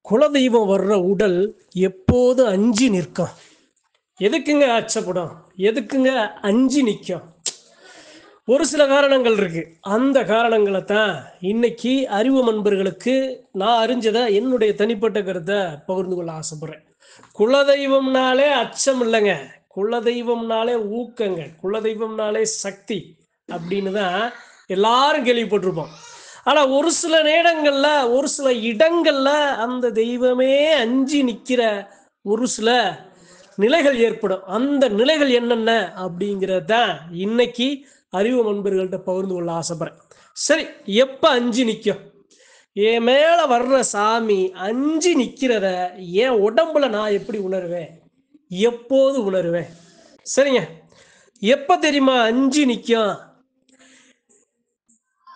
குலதெய்வம் வர்ற உடல் எப்போது அஞ்சி நிற்கும்? எதுக்குங்க அச்சப்படும்? எதுக்குங்க அஞ்சி நிற்கும்? ஒரு சில காரணங்கள் இருக்கு. அந்த காரணங்களை தான் இன்னைக்கு அறிவு நண்பர்களுக்கு நான் அறிஞ்சதை என்னுடைய தனிப்பட்ட கருத்தை பகிர்ந்து கொள்ள ஆசைப்படுறேன். குலதெய்வம்னாலே அச்சம் இல்லைங்க, குலதெய்வம்னாலே ஊக்கங்க, குலதெய்வம்னாலே சக்தி அப்படின்னு தான் எல்லாரும் கேள்விப்பட்டிருப்போம். ஆனால் ஒரு சில நேரங்களில் ஒரு சில இடங்களில் அந்த தெய்வமே அஞ்சி நிற்கிற ஒரு சில நிலைகள் ஏற்படும். அந்த நிலைகள் என்னென்ன அப்படிங்கிறது தான் இன்னைக்கு அறிவு நண்பர்கள்ட்ட பகிர்ந்து கொள்ள ஆசைப்படுறேன். சரி, எப்போ அஞ்சு நிற்கும்? என் மேலே வர்ற சாமி அஞ்சு நிற்கிறத என் உடம்புல நான் எப்படி உணர்வேன்? எப்போது உணர்வேன்? சரிங்க, எப்போ தெரியுமா அஞ்சு நிற்கும்?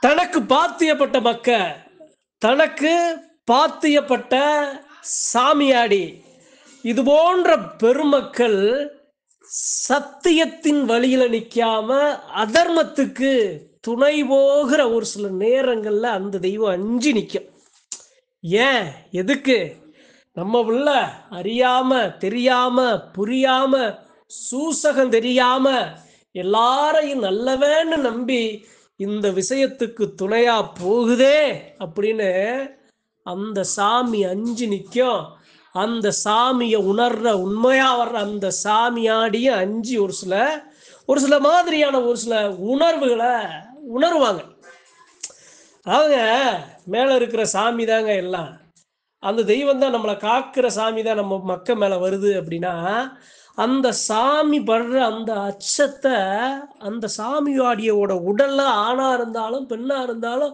தனக்கு பாத்தியப்பட்ட மக்க, தனக்கு பாத்தியப்பட்ட சாமியாடி, இது போன்ற பெருமக்கள் சத்தியத்தின் வழியில நிற்காம அதர்மத்துக்கு துணை போகிற ஒரு சில நேரங்கள்ல அந்த தெய்வம் அஞ்சு நிற்கும். ஏன், எதுக்கு? நம்ம உள்ள அறியாம தெரியாம புரியாம சூசகம் தெரியாம எல்லாரையும் நல்லவேன்னு நம்பி இந்த விஷயத்துக்கு துணையா போகுதே அப்படின்னு அந்த சாமி அஞ்சு நிற்கும். அந்த சாமியை உணர்ற உண்மையா வர்ற அந்த சாமியாடிய அஞ்சு ஒரு சில மாதிரியான ஒரு சில உணர்வுகளை உணர்வாங்க. அவங்க மேல இருக்கிற சாமி தாங்க எல்லாம், அந்த தெய்வம் தான் நம்மளை காக்கிற சாமி தான் நம்ம மக்க மேல வருது அப்படின்னா அந்த சாமி படுற அந்த அச்சத்தை அந்த சாமியாடியோட உடல்ல ஆணா இருந்தாலும் பெண்ணா இருந்தாலும்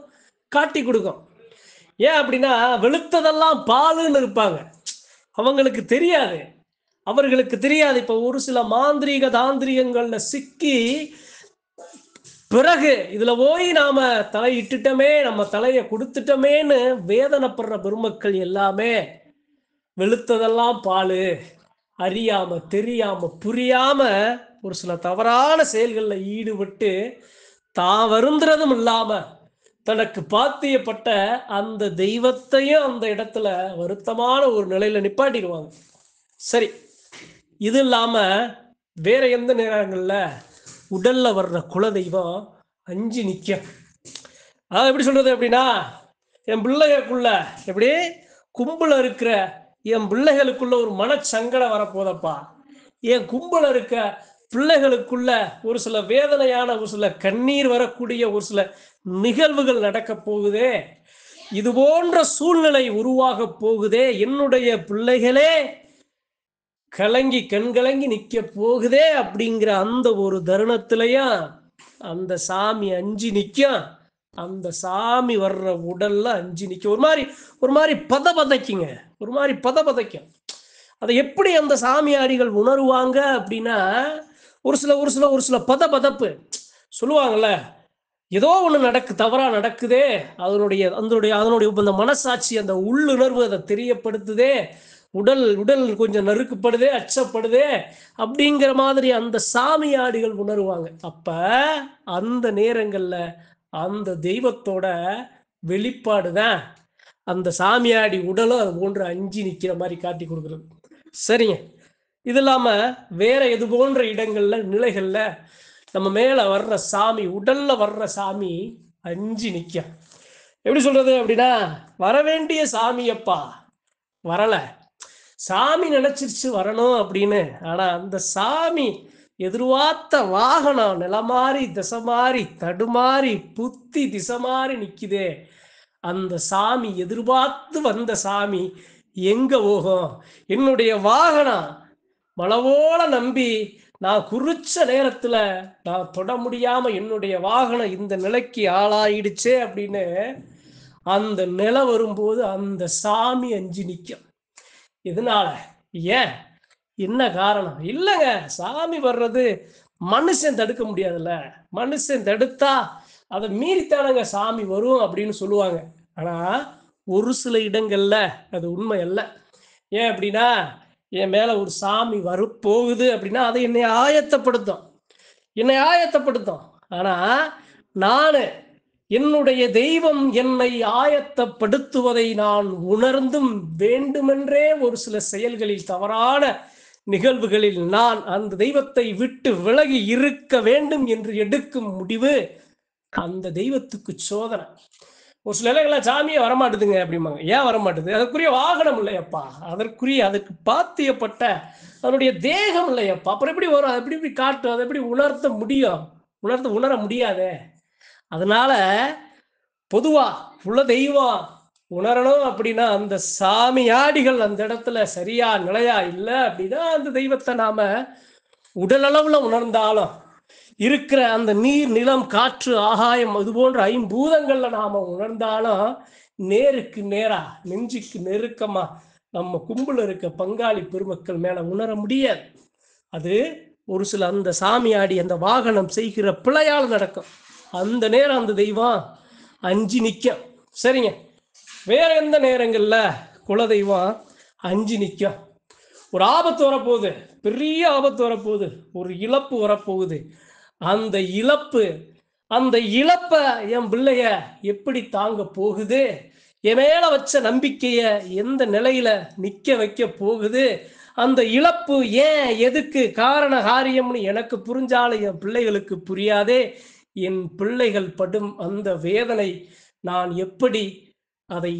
காட்டி கொடுக்கும். ஏன் அப்படின்னா வெளுத்ததெல்லாம் பாலுன்னு இருப்பாங்க, அவங்களுக்கு தெரியாது, அவர்களுக்கு தெரியாது. இப்போ ஒரு சில மாந்திரீக தாந்திரிகங்கள்ல சிக்கி பிறகு இதுல போய் நாம தலையிட்டுட்டோமே, நம்ம தலையை கொடுத்துட்டோமேன்னு வேதனைப்படுற பெருமக்கள் எல்லாமே வெளுத்ததெல்லாம் பாலு, அறியாம தெரியாம புரியாம ஒரு சில தவறான செயல்களில் ஈடுபட்டு தான் வருந்துறதும் இல்லாம தனக்கு பாத்தியப்பட்ட அந்த தெய்வத்தையும் அந்த இடத்துல வருத்தமான ஒரு நிலையில நிப்பாட்டிடுவாங்க. சரி, இது இல்லாம வேற எந்த நேரங்கள்ல உடல்ல வர்ற குலதெய்வம் அஞ்சு நிற்கும்? அதாவது எப்படி சொல்றது அப்படின்னா, என் பிள்ளைகளுக்குள்ள எப்படி கும்பல இருக்கிற என் பிள்ளைகளுக்குள்ள ஒரு மனச்சங்கடம் வரப்போதப்பா, என் கும்பல இருக்க பிள்ளைகளுக்குள்ள ஒரு சில வேதனையான ஒரு சில கண்ணீர் வரக்கூடிய ஒரு சில நிகழ்வுகள் நடக்க போகுதே, இது போன்ற சூழ்நிலை உருவாக போகுதே, என்னுடைய பிள்ளைகளே கலங்கி கண்கலங்கி நிற்க போகுதே அப்படிங்கிற அந்த ஒரு தருணத்திலையும் அந்த சாமி அஞ்சு நிற்கும். அந்த சாமி வர்ற உடல்ல அஞ்சு நிற்கும். ஒரு மாதிரி பதைக்குங்க, ஒரு மாதிரி பதைக்கும். அதை எப்படி அந்த சாமியாடிகள் உணருவாங்க அப்படின்னா, ஒரு சில பதப்பு சொல்லுவாங்கல்ல, ஏதோ ஒன்று தவறா நடக்குதே, அதனுடைய இந்த மனசாட்சி அந்த உள்ளுணர்வு அதை தெரியப்படுத்துதே, உடல் கொஞ்சம் நறுக்குப்படுதே, அச்சப்படுதே அப்படிங்கிற மாதிரி அந்த சாமியாடிகள் உணருவாங்க. அப்ப அந்த நேரங்கள்ல அந்த தெய்வத்தோட வெளிப்பாடு தான் அந்த சாமியாடி உடலும் அது போன்ற அஞ்சு நிற்கிற மாதிரி காட்டி கொடுக்குறது. சரிங்க, இது இல்லாம வேற எது போன்ற இடங்கள்ல நிலைகள்ல நம்ம மேல வர்ற சாமி, உடல்ல வர்ற சாமி அஞ்சு நிற்கும்? எப்படி சொல்றது அப்படின்னா, வரவேண்டிய சாமியப்பா வரல, சாமி நினைச்சிருச்சு வரணும் அப்படின்னு, ஆனா அந்த சாமி எதிர்பார்த்த வாகனம் நிலமாறி திசை மாறி தடுமாறி புத்தி திசை மாறி நிக்குதே, அந்த சாமி எதிர்பார்த்து வந்த சாமி எங்க போகும்? என்னுடைய வாகனம் மலவோல நம்பி நான் குறிச்ச நேரத்துல நான் தொட முடியாம என்னுடைய வாகனம் இந்த நிலைக்கு ஆளாயிடுச்சே அப்படின்னு அந்த நிலை வரும்போது அந்த சாமி அஞ்சு நிற்கும். எதனால? ஏன், என்ன காரணம்? இல்லைங்க, சாமி வர்றது மனுஷன் தடுக்க முடியாதுல்ல, மனுஷன் தடுத்தா அதை மீறித்தானங்க சாமி வரும் அப்படின்னு சொல்லுவாங்க. ஆனா ஒரு சில இடங்கள்ல அது உண்மை அல்ல. ஏன் அப்படின்னா, என் மேல ஒரு சாமி போகுது அப்படின்னா அதை என்னை ஆயத்தப்படுத்தும். ஆனா நானு என்னுடைய தெய்வம் என்னை ஆயத்தப்படுத்துவதை நான் உணர்ந்தும் வேண்டுமென்றே ஒரு சில செயல்களில், தவறான நிகழ்வுகளில் நான் அந்த தெய்வத்தை விட்டு விலகி இருக்க வேண்டும் என்று எடுக்கும் முடிவு அந்த தெய்வத்துக்கு சோதனை. ஒரு சில நிலைகள்லாம் சாமியே வரமாட்டுதுங்க அப்படிம்பாங்க. ஏன் வரமாட்டுது? அதற்குரிய வாகனம் இல்லையப்பா, அதற்கு பாத்தியப்பட்ட அதனுடைய தேகம் இல்லையப்பா. அப்புறம் எப்படி வரும்? அதை எப்படி காட்டும்? அதை எப்படி உணர்த்த முடியும்? உணர முடியாதே. அதனால பொதுவா உள்ள தெய்வம் உணரணும் அப்படின்னா, அந்த சாமியாடிகள் அந்த இடத்துல சரியா நிலையா இல்லை அப்படின்னா, அந்த தெய்வத்தை நாம உடல் அளவுல உணர்ந்தாலும், இருக்கிற அந்த நீர், நிலம், காற்று, ஆகாயம் இது போன்ற ஐம்பூதங்கள்ல நாம உணர்ந்தாலும், நேருக்கு நேரா, நெஞ்சுக்கு நெருக்கமா நம்ம கும்பல இருக்க பங்காளி பெருமக்கள் மேல உணர முடியாது. அது ஒரு சில அந்த சாமியாடி அந்த வாகனம் செய்கிற பிழையால் நடக்கும். அந்த நேரம் அந்த தெய்வம் அஞ்சு நிற்கும். சரிங்க. வேற எந்த நேரங்கள்ல குலதெய்வம் அஞ்சு நிற்கும்? ஒரு ஆபத்து வரப்போகுது, பெரிய ஆபத்து வரப்போகுது, ஒரு இழப்பு வரப்போகுது. அந்த இழப்பை என் பிள்ளைய எப்படி தாங்க போகுது? என் மேல வச்ச நம்பிக்கைய எந்த நிலையில நிக்க வைக்க போகுது? அந்த இழப்பு ஏன், எதுக்கு, காரண காரியம்னு எனக்கு புரிஞ்சாலும் என் பிள்ளைகளுக்கு புரியாதே. என் பிள்ளைகள் படும் அந்த வேதனை நான் எப்படி அதை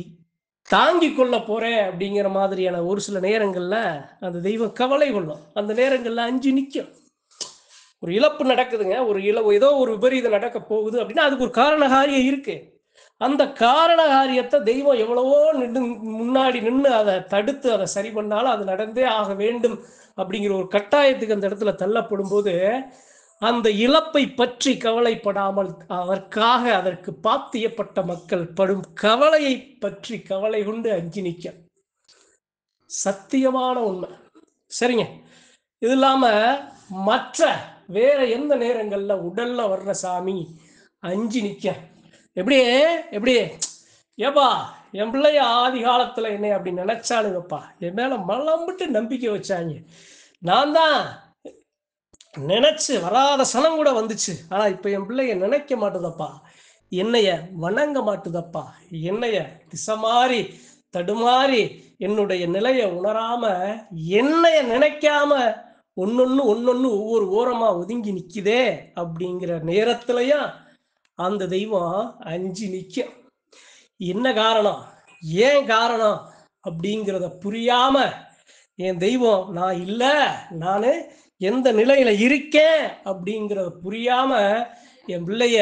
தாங்கிக் கொள்ள போறேன் அப்படிங்கிற மாதிரியான ஒரு சில நேரங்கள்ல அந்த தெய்வம் கவலை கொள்ளும். அந்த நேரங்கள்ல அஞ்சு நிற்கும். ஒரு இழப்பு நடக்குதுங்க, ஏதோ ஒரு விபரீதம் நடக்க போகுது அப்படின்னா அதுக்கு ஒரு காரண காரியம் இருக்கு. அந்த காரண காரியத்தை தெய்வம் எவ்வளவோ முன்னாடி நின்று அதை தடுத்து அதை சரி பண்ணாலும் அது நடந்தே ஆக வேண்டும் அப்படிங்கிற ஒரு கட்டாயத்துக்கு அந்த இடத்துல தள்ளப்படும் போது, அந்த இழப்பை பற்றி கவலைப்படாமல் அதற்கு பாத்தியப்பட்ட மக்கள் படும் கவலையை பற்றி கவலை கொண்டு அஞ்சு நிற்க சத்தியமான உண்மை. சரிங்க. இது இல்லாம மற்ற வேற எந்த நேரங்கள்ல உடல்ல வர்ற சாமி அஞ்சு நிற்க? எப்படி ஏப்பா, என் பிள்ளைய ஆதி காலத்துல என்னை அப்படி நினைச்சானுங்கப்பா, என் மேல மலம்பிட்டு நம்பிக்கை வச்சாங்க, நான் தான் நினைச்சு வராத சனம் கூட வந்துச்சு, ஆனா இப்ப என் பிள்ளைய நினைக்க மாட்டுதப்பா, என்னைய வணங்க மாட்டுதப்பா, என்னைய திசை மாறி தடுமாறி என்னுடைய நிலைய உணராம என்னைய நினைக்காம ஒன்னொன்னு ஒவ்வொரு ஓரமா ஒதுங்கி நிக்குதே அப்படிங்கிற நேரத்திலயும் அந்த தெய்வம் அஞ்சு நிற்கும். என்ன காரணம், ஏன் காரணம் அப்படிங்கிறத புரியாம என் தெய்வம் நான் இல்லை, நான் எந்த நிலையில இருக்கேன் அப்படிங்கிறத புரியாம என் பிள்ளைய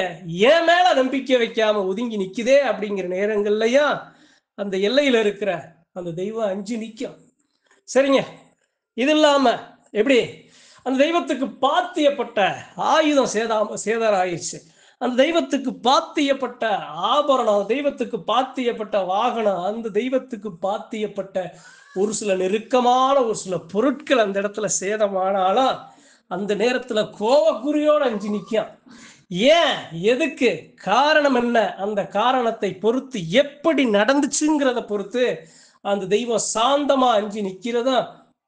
என் மேல நம்பிக்கை வைக்காம ஒதுங்கி நிக்குதே அப்படிங்கிற நேரங்கள்லயும் அந்த எல்லையில இருக்கிற அந்த தெய்வம் அஞ்சு நிற்கும். சரிங்க. இது இல்லாம எப்படி அந்த தெய்வத்துக்கு பாத்தியப்பட்ட ஆயுதம் சேதாரம் ஆயிடுச்சு, அந்த தெய்வத்துக்கு பாத்தியப்பட்ட ஆபரணம், அந்த தெய்வத்துக்கு பாத்தியப்பட்ட வாகனம், அந்த தெய்வத்துக்கு பாத்தியப்பட்ட ஒரு சில நெருக்கமான ஒரு சில பொருட்கள் அந்த இடத்துல சேதமானாலும் அந்த நேரத்துல கோவக்குறியோட அஞ்சு நிற்கும். ஏன், எதுக்கு, காரணம் என்ன, அந்த காரணத்தை பொறுத்து எப்படி நடந்துச்சுங்கிறத பொறுத்து அந்த தெய்வம் சாந்தமா அஞ்சு நிக்கிறதா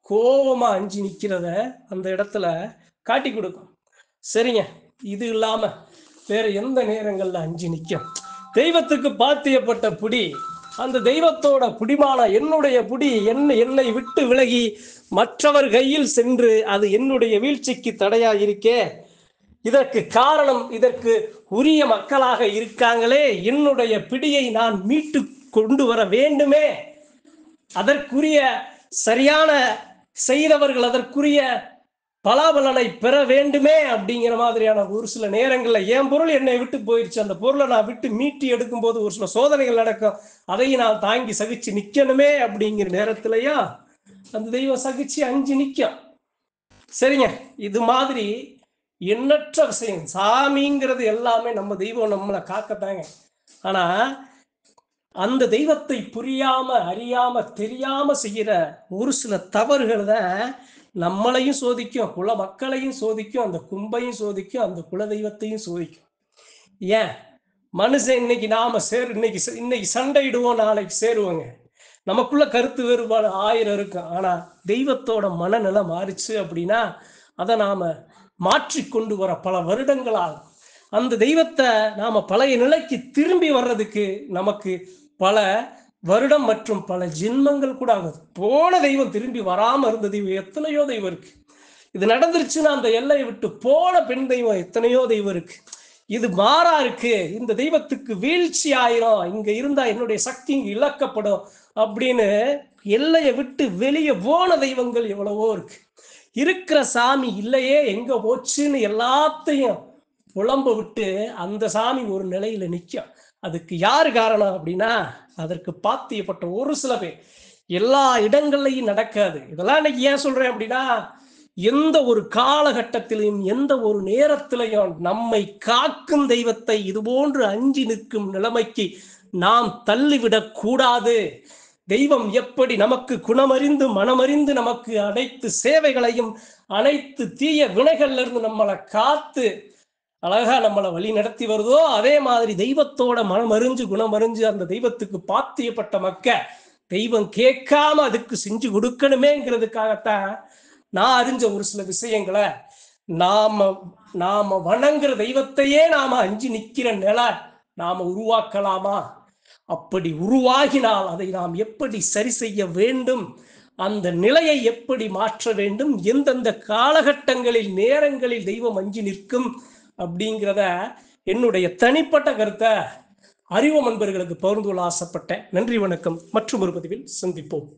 கோபமா அஞ்சு நிக்கிறத அந்த இடத்துல காட்டி கொடுக்கும். சரிங்க. இது இல்லாம வேற எந்த நேரங்கள்ல அஞ்சு நிற்கும்? தெய்வத்துக்கு பாத்தியப்பட்ட புடி, அந்த தெய்வத்தோட புடிமான என்னுடைய புடி என்னை விட்டு விலகி மற்றவர் கையில் சென்று அது என்னுடைய வீழ்ச்சிக்கு தடையா இருக்கே, இதற்கு காரணம், இதற்கு உரிய மக்களாக இருக்காங்களே, என்னுடைய பிடியை நான் மீட்டு கொண்டு வர வேண்டுமே, அதற்குரிய சரியான செய்தவர்கள் அதற்குரிய பலாபலனை பெற வேண்டுமே அப்படிங்கிற மாதிரியான ஒரு சில நேரங்கள்ல என் பொருள் என்னை விட்டு போயிடுச்சு, அந்த பொருளை நான் விட்டு மீட்டி எடுக்கும் போது ஒரு சில சோதனைகள் நடக்கும், அதையும் நான் தாங்கி சகிச்சு நிக்கணுமே அப்படிங்கிற நேரத்திலயா அந்த தெய்வம் சகிச்சு அஞ்சு நிற்கும். சரிங்க. இது மாதிரி எண்ணற்ற விஷயம். சாமிங்கிறது எல்லாமே நம்ம தெய்வம் நம்மளை காக்கத்தாங்க. ஆனா அந்த தெய்வத்தை புரியாம அறியாம தெரியாம செய்யற ஒரு சில தவறுகள் தான் நம்மளையும் சோதிக்கும், குல மக்களையும் சோதிக்கும், அந்த கும்பையும் சோதிக்கும், அந்த குல தெய்வத்தையும் சோதிக்கும். ஏன் மனுஷன் இன்னைக்கு நாம இன்னைக்கு சண்டையிடுவோம், நாளைக்கு சேருவோங்க, நமக்குள்ள கருத்து வேறுபாடு 1000 இருக்கும். ஆனா தெய்வத்தோட மனநிலை மாறிச்சு அப்படின்னா அதை நாம மாற்றி கொண்டு வர பல வருடங்கள் ஆகும். அந்த தெய்வத்தை நாம பழைய நிலைக்கு திரும்பி வர்றதுக்கு நமக்கு பல வருடம் மற்றும் பல ஜென்மங்கள் கூட ஆகுது. போன தெய்வம் திரும்பி வராம இருந்த தெய்வம் எத்தனையோ தெய்வம் இருக்கு. இது நடந்துருச்சுன்னா அந்த எல்லையை விட்டு போன பெண் தெய்வம் எத்தனையோ தெய்வம் இருக்கு. இது மாறா இருக்கு, இந்த தெய்வத்துக்கு வீழ்ச்சி ஆயிரும், இங்க இருந்தா என்னுடைய சக்தி இங்க இழக்கப்படும் அப்படின்னு எல்லையை விட்டு வெளியே போன தெய்வங்கள் எவ்வளவோ இருக்கு. இருக்கிற சாமி இல்லையே எங்க போச்சுன்னு எல்லாத்தையும் புலம்ப விட்டு அந்த சாமி ஒரு நிலையில நிற்கும். அதுக்கு யாரு காரணம் அப்படின்னா, அதற்கு பாத்தியப்பட்ட ஒரு சில பேர். எல்லா இடங்கள்லையும் நடக்காது. இதெல்லாம் இன்னைக்கு ஏன் சொல்றேன் அப்படின்னா, எந்த ஒரு காலகட்டத்திலையும் எந்த ஒரு நேரத்திலையும் நம்மை காக்கும் தெய்வத்தை இதுபோன்று அஞ்சி நிற்கும் நிலைமைக்கு நாம் தள்ளிவிடக் கூடாது. தெய்வம் எப்படி நமக்கு குணமறிந்து மனமறிந்து நமக்கு அனைத்து சேவைகளையும் அனைத்து தீய வினைகள்ல இருந்து நம்மளை காத்து அழகா நம்மளை வழி நடத்தி வருதோ, அதே மாதிரி தெய்வத்தோட மனமறிஞ்சு குணமறிஞ்சு அந்த தெய்வத்துக்கு பாத்தியப்பட்ட மக்க தெய்வம் கேட்காம அதுக்கு செஞ்சு கொடுக்கணுமேங்கிறதுக்காகத்தான் நான் அறிஞ்ச ஒரு சில விஷயங்களை நாம வணங்குற தெய்வத்தையே நாம அஞ்சு நிக்கிற நிலை நாம உருவாக்கலாமா? அப்படி உருவாகினால் அதை நாம் எப்படி சரி செய்ய வேண்டும், அந்த நிலையை எப்படி மாற்ற வேண்டும், எந்தெந்த காலகட்டங்களில் நேரங்களில் தெய்வம் அஞ்சு நிற்கும் அப்படிங்கிறத என்னுடைய தனிப்பட்ட கருத்தை அறிவு நண்பர்களுக்கு பகிர்ந்து கொள்ள ஆசைப்பட்டேன். நன்றி, வணக்கம். மற்றும் ஒரு பதிவில் சந்திப்போம்.